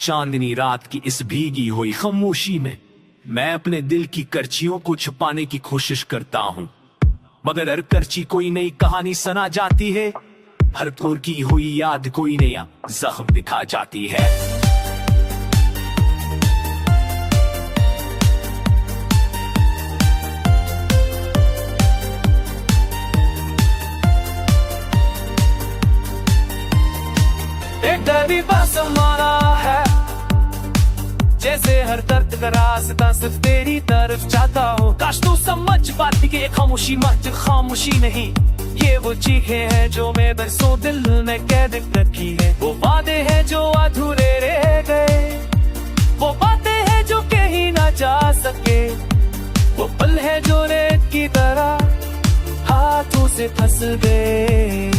चांदनी रात की इस भीगी हुई खामोशी में मैं अपने दिल की करचियों को छुपाने की कोशिश करता हूँ, मगर हर करची कोई नई कहानी सुना जाती है। हर तोड़ की हुई याद कोई नया जख्म दिखा जाती है। एक दर्दी बस हमारा है, जैसे हर दर्द का रास्ता सिर्फ तेरी तरफ जाता हो। काश तू समझ पाती कि खामोशी मत खामोशी नहीं, ये वो चीखें हैं जो मैं बरसों दिल में कैद रखी है। वो वादे हैं जो अधूरे रह गए, वो बातें हैं जो कहीं ना जा सके, वो पल है जो रेत की तरह हाथों से फंस गए।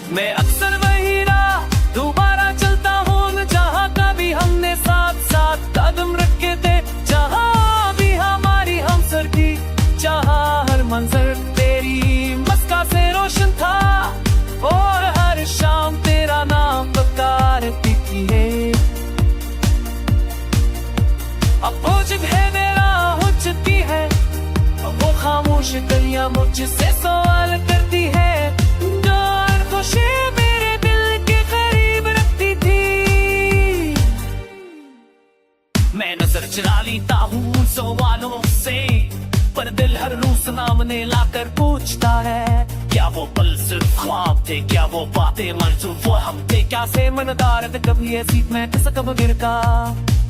मैं अक्सर वही राह दोबारा चलता हूँ जहाँ कभी हमने साथ साथ कदम रखे थे, जहाँ भी हमारी हमसर थी, जहाँ हर मंजर तेरी मस्का से रोशन था और हर शाम तेरा नाम पुकारती थी। अब वो जगह मेरा हो चुकी है, अब वो खामोश गलियां मुझसे सवाल करती है, खुशी मेरे दिल के करीब रखती थी। मैं नजर चुरा लेता हूँ सवालों से, पर दिल हर रोज सामने लाकर पूछता है, क्या वो पल सिर्फ ख्वाब थे, क्या वो बातें मंजूर वो हम थे, क्या से मनदार कभी ऐसी मैं कसम गिर का।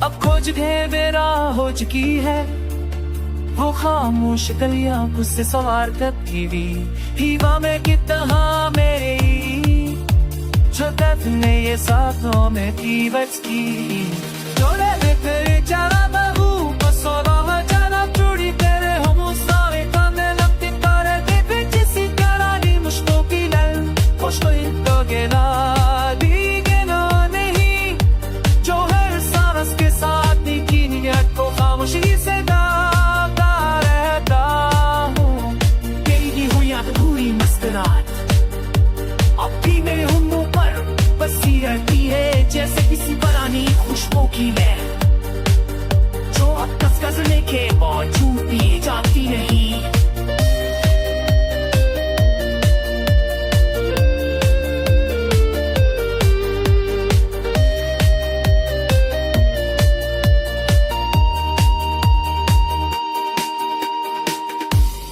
अब खोज ढेर मेरा हो चुकी है, वो खामोश गलियां मुझसे सवार करती थी। हीवा में कितना मेरे जो दर्द ने ये साथों में थी बच की, जो ले तेरे चारा बहू बसोरा जाना चूड़ी तेरे हम सारे काने लगती तारे दे बिच सी करानी मुश्किल की लल खुश तो इनको गिना दीगे ना नहीं, जो हर सांस के साथ की नीयत को खामोशी से दागा रहता हूँ। तेरी हुई अधूरी मुस्कुराहट अब भी मेरे होंठों पर बसी रहती है, जैसे किसी पुरानी खुशबू की लहर जो अब तक गुजरने के बावजूद भी जाती नहीं।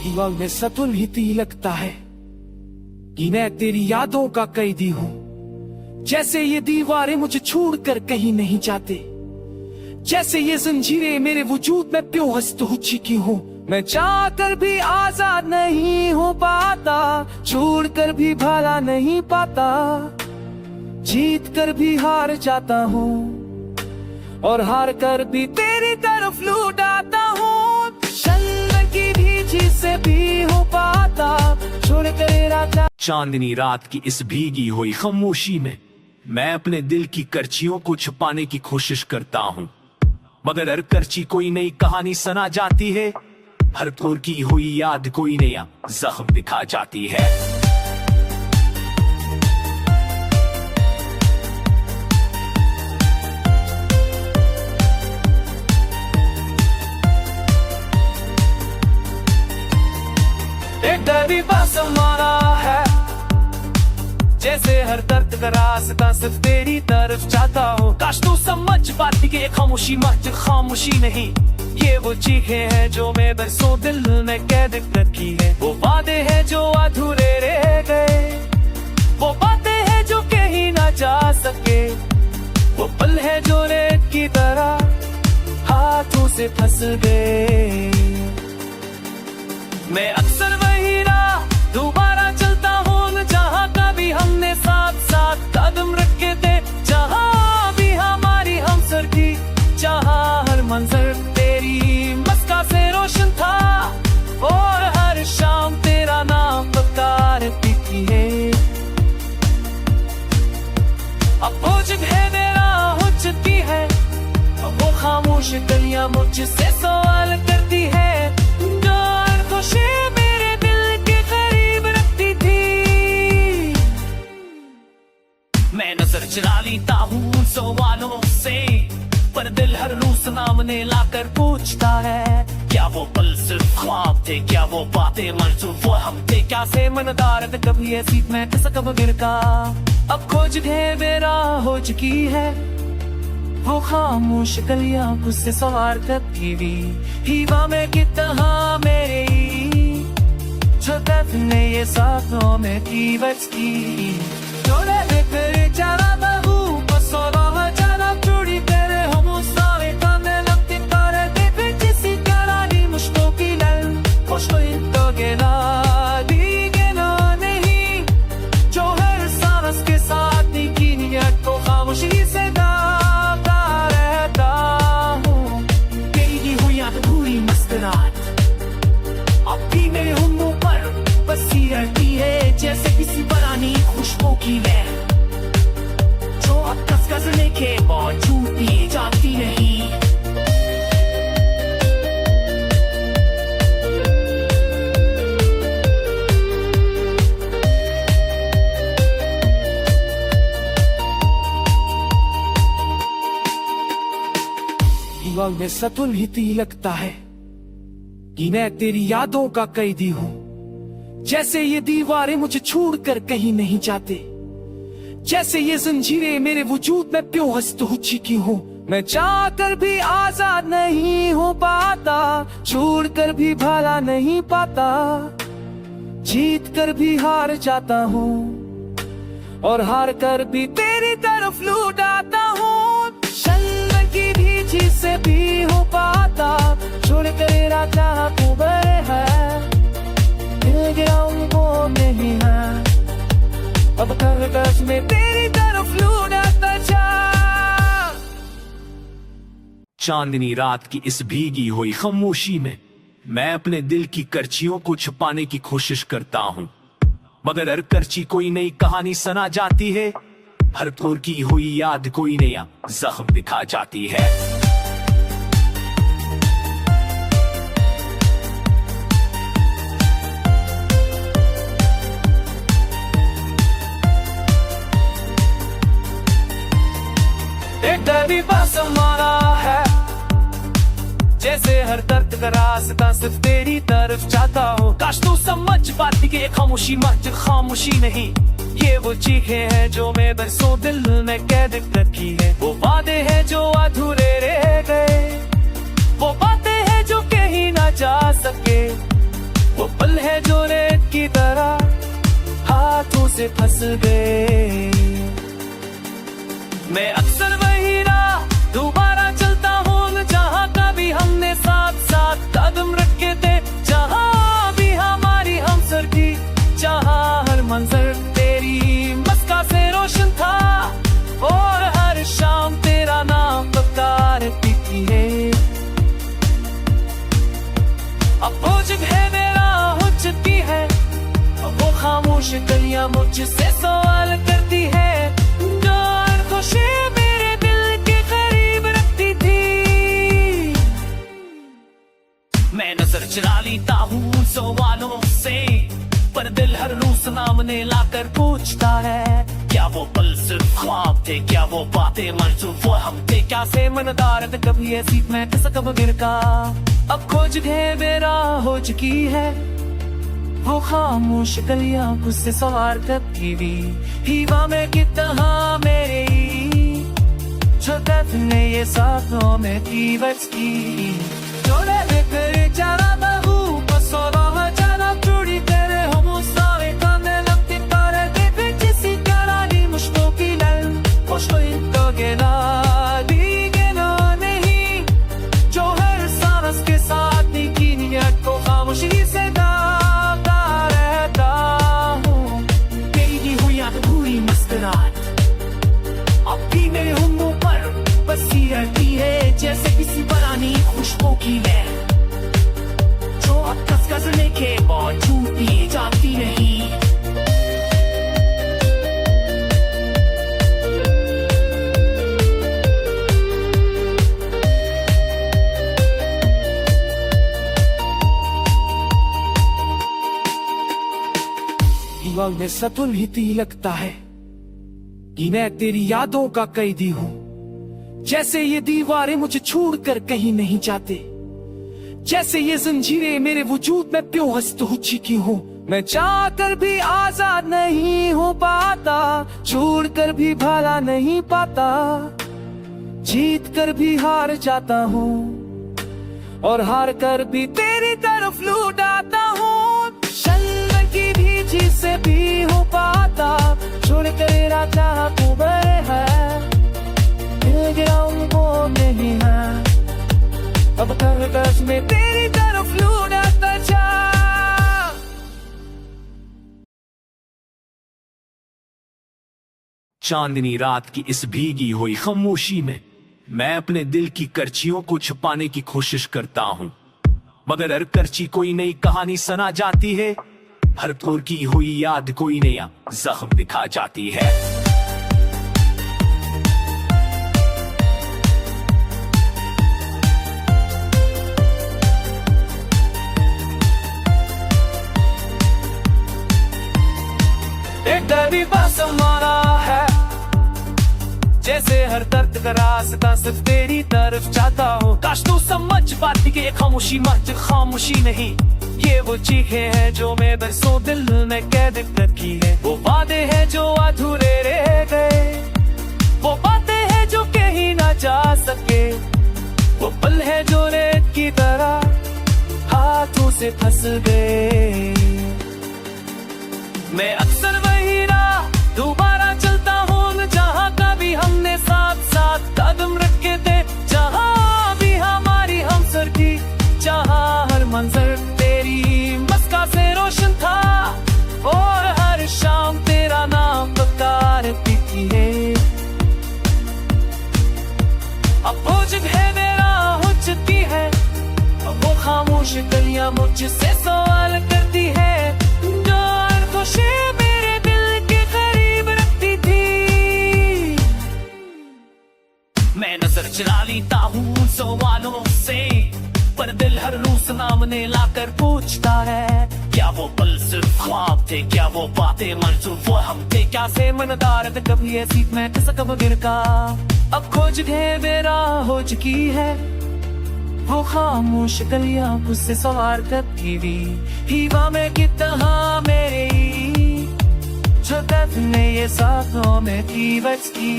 दीवार में सतुल ही लगता है कि मैं तेरी यादों का कैदी हूँ, जैसे ये दीवारें मुझे छोड़कर कहीं नहीं जाते, जैसे ये जंजीरें मेरे वजूद में बेहोश हो चुकी हूँ। मैं चाहकर भी आजाद नहीं हो पाता, छोड़कर भी भला नहीं पाता, जीत कर भी हार जाता हूँ और हार कर भी तेरी तरफ लौट आता हूँ। शल्ल की भी से भी हो पाता छोड़ कर राजा। चांदनी रात की इस भीगी हुई खामोशी में मैं अपने दिल की करचियों को छुपाने की कोशिश करता हूँ, मगर हर करची कोई नई कहानी सुना जाती है। हर तोड़ की हुई याद कोई नया जख्म दिखा जाती है। एक दर्दी बस हमारा है, जैसे हर दर्द का रास्ता सिर्फ तेरी तरफ जाता हो। काश तू समझ पाती कि खामोशी मत खामोशी नहीं, ये वो चीखें हैं जो मैं बरसों दिल में कैद रखी है। वो वादे हैं जो अधूरे रह गए, वो बातें हैं जो कहीं ना जा सके, वो पल है जो रेत की तरह हाथों से फंस गए। मैं अक्सर वही राह दोबारा चलता हूँ जहाँ कभी हमने साथ साथ कदम रखे थे, जहाँ भी हमारी हमसर थी, जहाँ हर मंजर तेरी मस्का से रोशन था और हर शाम तेरा नाम पुकारती थी। अब वो जगह मेरा हो चुकी है, अब वो खामोश गलियां मुझसे सवाल करती है, जो हर खुशी मेरे दिल के करीब रखती थी। मैं नजर चुरा लेता हूँ सवालों से, पर दिल हर रोज सामने लाकर पूछता है, क्या वो पल सिर्फ ख्वाब थे, क्या वो बातें मंजूर वो हम थे, क्या से मनदार कभी ऐसी मैं कब गिर का। अब खोज मेरा हो चुकी है वो खामोश गलियां गुस्से सवार करती भी हीवा में कितना मेरे जो दर्द ने ये साथों में की बच की जोड़े देकर चला बहू बसोरा चला चूड़ी तेरे हम सारे काने लगती तारे दे फिर जिसी करानी मुश्किल की लल खुश तो इन तो गेला दीगे ना नहीं जो हर सांस के साथ की नियत को खामोशी से दाता रहता हूँ तेरी हुई अधूरी मुस्कुराहट अब भी मेरे होंठों पर बसी रहती है जैसे किसी पुरानी खुशबू की लहर जो अब कस गजरने के बावजूद भी जाती नहीं। वक्त में सतुल ही लगता है कि मैं तेरी यादों का कैदी हूँ, जैसे ये दीवारें मुझे छोड़कर कहीं नहीं जाते, जैसे ये जंजीरें मेरे वजूद में बेहोश हो चुकी हूँ। मैं चाहकर भी आजाद नहीं हो पाता, छोड़कर भी भला नहीं पाता, जीत कर भी हार जाता हूँ और हार कर भी तेरी तरफ लौट आता हूँ। शर्म की भी चीज से भी हो पाता, छोड़ कर तेरा चाह तू बड़े है, दिल गिराऊं वो नहीं है, अब कर कश में तेरी तरफ लौट आता जा। चांदनी रात की इस भीगी हुई खामोशी में मैं अपने दिल की करचियों को छुपाने की कोशिश करता हूँ, मगर हर करची कोई नई कहानी सुना जाती है, हर तोर की हुई याद कोई नया जख्म दिखा जाती है। एक दर्दी बस हमारा है, जैसे हर दर्द का रास्ता सिर्फ तेरी तरफ जाता हो। काश तू समझ पाती कि खामोशी मत खामोशी नहीं, ये वो चीखें हैं जो मैं बरसों दिल में कैद रखी है, वो वादे हैं जो अधूरे रह गए, वो बातें हैं जो कहीं ना जा सके, वो पल है जो रेत की तरह हाथों से फंस गए। मैं अक्सर वही राह दोबारा चलता हूँ जहाँ कभी हमने साथ साथ कदम रखे थे, जहाँ भी हमारी हमसर थी, जहाँ हर मंजर तेरी मस्का से रोशन था और हर शाम तेरा नाम पुकारती थी है। अब वो जगह मेरा हो चुकी है, अब वो खामोश गलियां मुझसे सवाल करती है, जो हर खुशी मेरे दिल के करीब रखती थी। मैं नजर चुरा लेता हूँ सवालों से, पर दिल हर रोज सामने लाकर पूछता है, क्या वो पल सिर्फ ख्वाब थे, क्या वो बातें मंजूर वो हम थे, क्या से मनदार कभी ऐसी मैं कब गिर का। अब खोज मेरा हो चुकी है वो खामोश गलियां गुस्से सवार करती भी हीवा में कितना मेरे जो दर्द ने ये साथों में की बच की जोड़े देकर चला बहू बसोरा चला चूड़ी तेरे हम सारे काने लगती तारे दे फिर जिसी करानी मुश्किल की लल खुश तो इन तो गेला दीगे ना नहीं जो हर सांस के साथ की नियत को खामोशी से दाता रहता हूँ। तेरी हुई अधूरी मुस्कुराहट अब भी मेरे होंठों पर बसी रहती है जैसे किसी पुरानी खुशबू की लहर जो अब कस गजरने के बावजूद भी जाती नहीं। में सतुल ही लगता है कि मैं तेरी यादों का कैदी हूँ। जैसे ये दीवारें मुझे छोड़कर कहीं नहीं जाते, जैसे ये जंजीरें मेरे वजूद में बेहोश हो चुकी हूँ। मैं चाहकर भी आजाद नहीं हो पाता, छोड़कर भी भला नहीं पाता, जीत कर भी हार जाता हूँ और हार कर भी तेरी तरफ लौट आता हूँ। शर्म की भी चीज से भी हो पाता, छोड़ कर तेरा चाह तू बड़े है, दिल गिराऊं वो नहीं है, अब कर कस में तेरी तरफ लौट आता जा। चांदनी रात की इस भीगी हुई खामोशी में मैं अपने दिल की करचियों को छुपाने की कोशिश करता हूँ, मगर हर करची कोई नई कहानी सुना जाती है, हर तोड़ की हुई याद कोई नया जख्म दिखा जाती है। एक दर्दी बस मारा है, जैसे हर दर्द का रास्ता सिर्फ तेरी तरफ चाहता हूँ। काश तू समझ पाती कि खामोशी मत खामोशी नहीं, ये वो चीखें हैं जो मैं बरसों दिल में कैद रखी है। वो वादे हैं जो अधूरे रह गए, वो बातें हैं जो कहीं ना जा सके, वो पल है जो रेत की तरह हाथों से फंस गए। मैं अक्सर वही राह दोबारा चलता हूँ, जहाँ कभी हमने साथ साथ कदम रखे थे, जहाँ भी हमारी हमसर थी, जहाँ हर मंजर तेरी मस्का से रोशन था और हर शाम तेरा नाम पुकारती थी। अब वो जगह मेरा हो चुकी है, अब वो खामोश गलियां मुझसे सवाल करती है, जो हर खुशी मेरे दिल के करीब रखती थी। मैं नजर चला लेता हूँ सवालों से, पर दिल हर रोज सामने लाकर पूछता है, क्या वो पल सिर्फ ख्वाब थे, क्या वो बातें मंजूर वो हम थे, क्या से मनदार कभी ऐसी मैं कब गिर का। अब खोज है मेरा हो चुकी है, वो खामोश गलियां मुझसे सवार करती थी, हीवा में कितना मेरी जो दर्द ने ये साथों में थी बच की।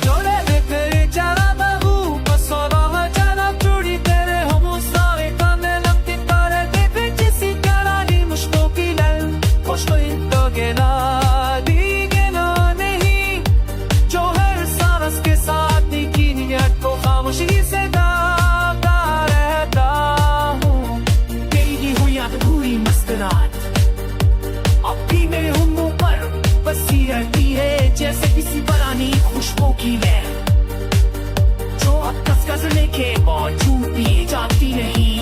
जोड़े फिर चला बहू बसोरा चला चूड़ी तेरे हम सारे काने लगती तारे दे फिर किसी करानी मुश्किलों की लल खुश तो इन तो गिना दीगना नहीं, जो हर सांस के साथ की नीयत को खामोशी से दागा रहता हूँ। तेरी हुई अधूरी मुस्कुराहट अब भी मेरे होंठों पर बसी रहती है, जैसे किसी पुरानी खुशबू की लहर जो अब तक गुजरने के बाद छूटी जाती नहीं।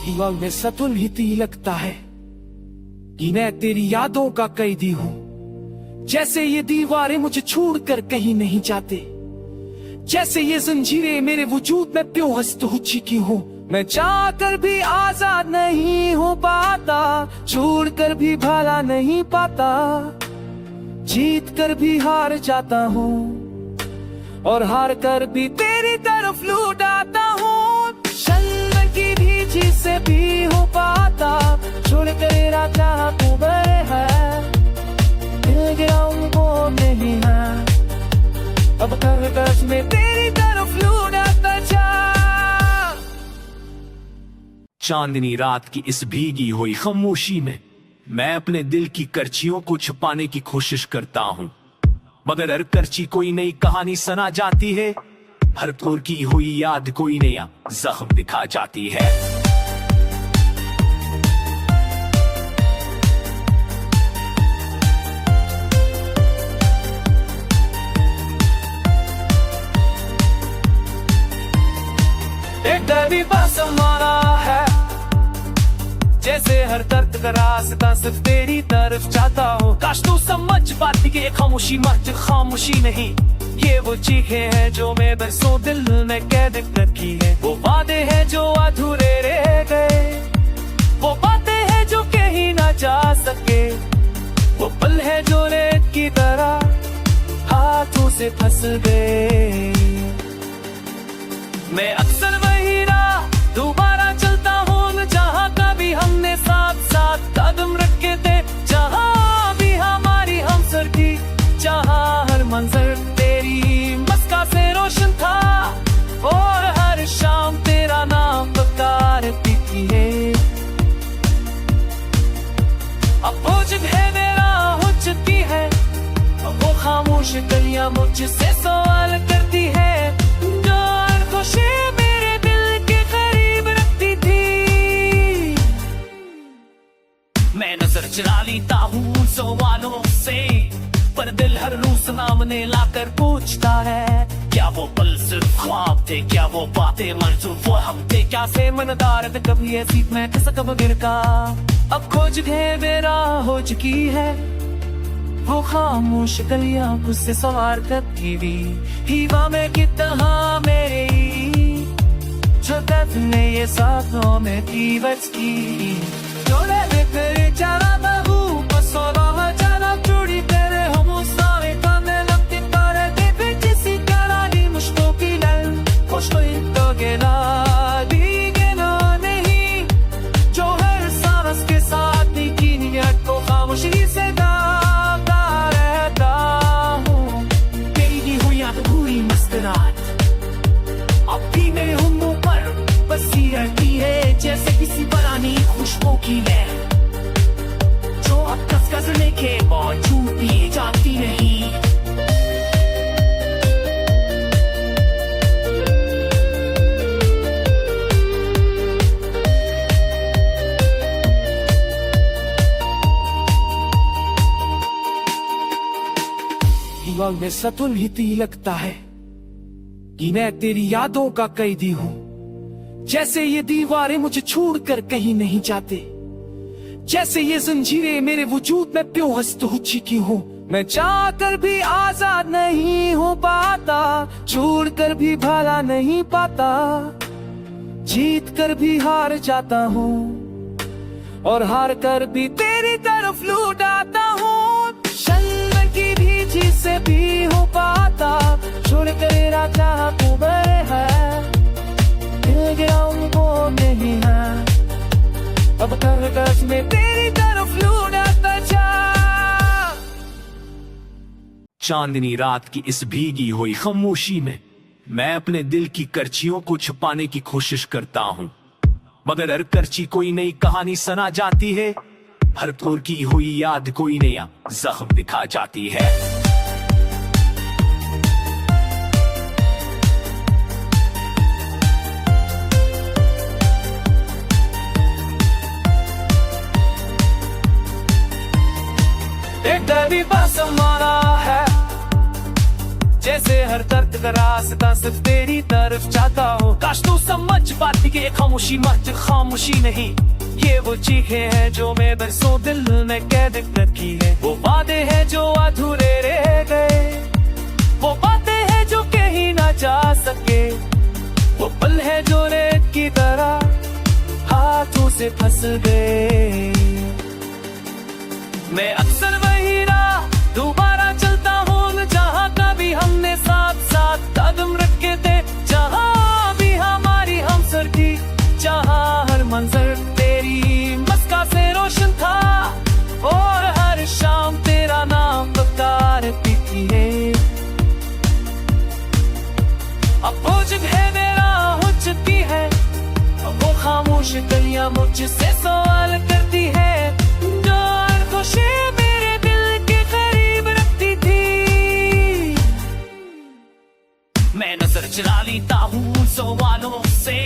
दीवार में सतुल ही लगता है कि मैं तेरी यादों का कैदी हूँ, जैसे ये दीवारें मुझे छोड़कर कहीं नहीं जाते, जैसे ये जंजीरें मेरे वजूद में बेहोश हो चुकी हूँ। मैं चाहकर भी आजाद नहीं हो पाता, छोड़कर भी भला नहीं पाता, जीत कर भी हार जाता हूँ और हार कर भी तेरी तरफ लौट आता हूँ। शर्म की भी चीज से भी हो पाता, छोड़ तेरा चाह तू बड़े है, दिल गिराऊं वो नहीं है, अब कर कस में तेरी तरफ लौट आता जा। चांदनी रात की इस भीगी हुई खामोशी में मैं अपने दिल की करचियों को छुपाने की कोशिश करता हूँ, मगर हर करची कोई नई कहानी सुना जाती है, हर तोड़ की हुई याद कोई नया जख्म दिखा जाती है। एक दर्दी बस मारा है, जैसे हर दर्द का रास्ता सिर्फ तेरी तरफ जाता हो। काश तू समझ पाती कि खामोशी मत खामोशी नहीं, ये वो चीखें हैं जो मैं बरसों दिल में कैद रखी है। वो वादे हैं जो अधूरे रह गए, वो बातें हैं जो कहीं ना जा सके, वो पल है जो रेत की तरह हाथों से फंस गए। मैं अक्सर वही राह दोबारा चलता हूँ जहाँ कभी हमने साथ साथ कदम रखे थे, जहाँ भी हमारी हमसर थी, जहाँ हर मंजर तेरी मस्का से रोशन था और हर शाम तेरा नाम पुकारती थी। अब वो जगह मेरा हो चुकी है, वो खामोश गलियां मुझसे सवाल करती है, जो हर खुशी मेरे दिल के करीब रखती थी। मैं नजर चुरा लेता हूँ सवालों से, पर दिल हर रोज सामने लाकर पूछता है, क्या वो पल सिर्फ ख्वाब थे, क्या वो बातें मंजूर वो हम थे, क्या से मनदार कभी ऐसी मैं कब गिर का। अब खोज है मेरा हो चुकी है, वो खामोश गलियां मुझसे सवार करती थी, हीवा में कितना मेरे जो दर्द ने ये साथों में थी बच की, जो ले तेरे चला बहू बसोला चला चूड़ी तेरे हम सारे काने लगती तारे दे जिसी करानी मुश्किल की लल खुश तो इतना गिना दीगना नहीं, जो हर सांस के साथ की नीयत को खामोशी से दागता रहता हूँ। तेरी दी हुई अधूरी मुस्कुराहट अब भी मेरे होंठों पर बसी रहती है, जैसे किसी पुरानी खुशबू की लहर जो अब तक गुजरने के बाद छूटी जाती नहीं। दीवार में सतुल ही लगता है कि मैं तेरी यादों का कैदी हूँ, जैसे ये दीवारें मुझे छोड़कर कहीं नहीं जाते, जैसे ये जंजीरें मेरे वजूद में बेहोश हो चुकी हूँ। मैं चाहकर भी आजाद नहीं हो पाता, छोड़कर भी भला नहीं पाता, जीत कर भी हार जाता हूँ और हार कर भी तेरी तरफ लौट आता हूँ। शर्म की भी चीज से भी हो पाता, छोड़ कर तेरा चाह तू बड़े है, दिल गिराऊं वो नहीं है, अब कर में तेरी तरफ लौट आता जा। चांदनी रात की इस भीगी हुई खामोशी में मैं अपने दिल की करचियों को छुपाने की कोशिश करता हूँ, मगर हर करची कोई नई कहानी सुना जाती है, हर तोड़ की हुई याद कोई नया जख्म दिखा जाती है। एक दर्दी बस मारा है, जैसे हर दर्द का रास्ता सिर्फ तेरी तरफ जाता हो। काश तू समझ पाती कि खामोशी मत खामोशी नहीं, ये वो चीखें हैं जो मैं बरसों दिल में कैद रखी है। वो वादे हैं जो अधूरे रह गए, वो बातें हैं जो कहीं ना जा सके, वो पल है जो रेत की तरह हाथों से फंस गए। मैं अक्सर वही राह दोबारा चलता हूँ जहाँ कभी हमने साथ साथ कदम रखे थे, जहाँ भी हमारी हमसर थी, जहाँ हर मंजर तेरी मस्का से रोशन था और हर शाम तेरा नाम पुकारती थी। अब वो जगह मेरा हो चुकी है, वो खामोश गलियां मुझसे सवाल करती है, जो हर खुशी मेरे दिल के करीब रखती थी। मैं नजर चुरा लेता हूँ सवालों से,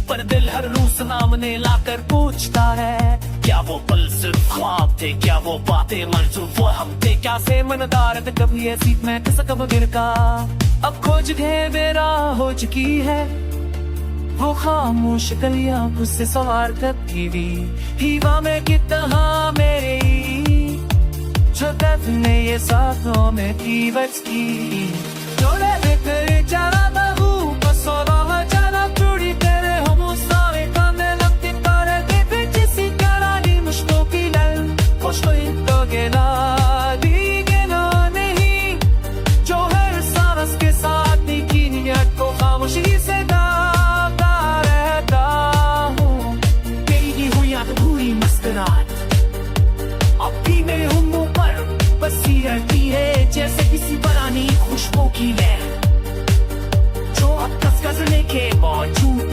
पर दिल हर रोज सामने लाकर पूछता है, क्या वो पल सिर्फ ख्वाब थे, क्या वो बातें मंजूर वो हम थे, क्या से मनदार कभी ऐसी मैं कब गिर का। अब खोज है मेरा हो चुकी है, वो खामोश गलियां गुस्से सवार करती हुई हीवा में कितना मेरी जो दर्द ने ये साथों में की बच की जोड़े बिखर चला बहू बसोला चला चूड़ी तेरे हम सारे कांदे लगती तारे दे जिसी करानी मुश्किलों की लल खुश तो इनको गिना दीगना नहीं जो हर सांस के साथ की नियत को खामोशी से दागता रहता हूँ तेरी हुई अधूरी मुस्कुराहट अब भी मेरे होंठों पर बसी रहती है जैसे किसी पुरानी खुशबू की लहर जो अब तक गजरने के बावजूद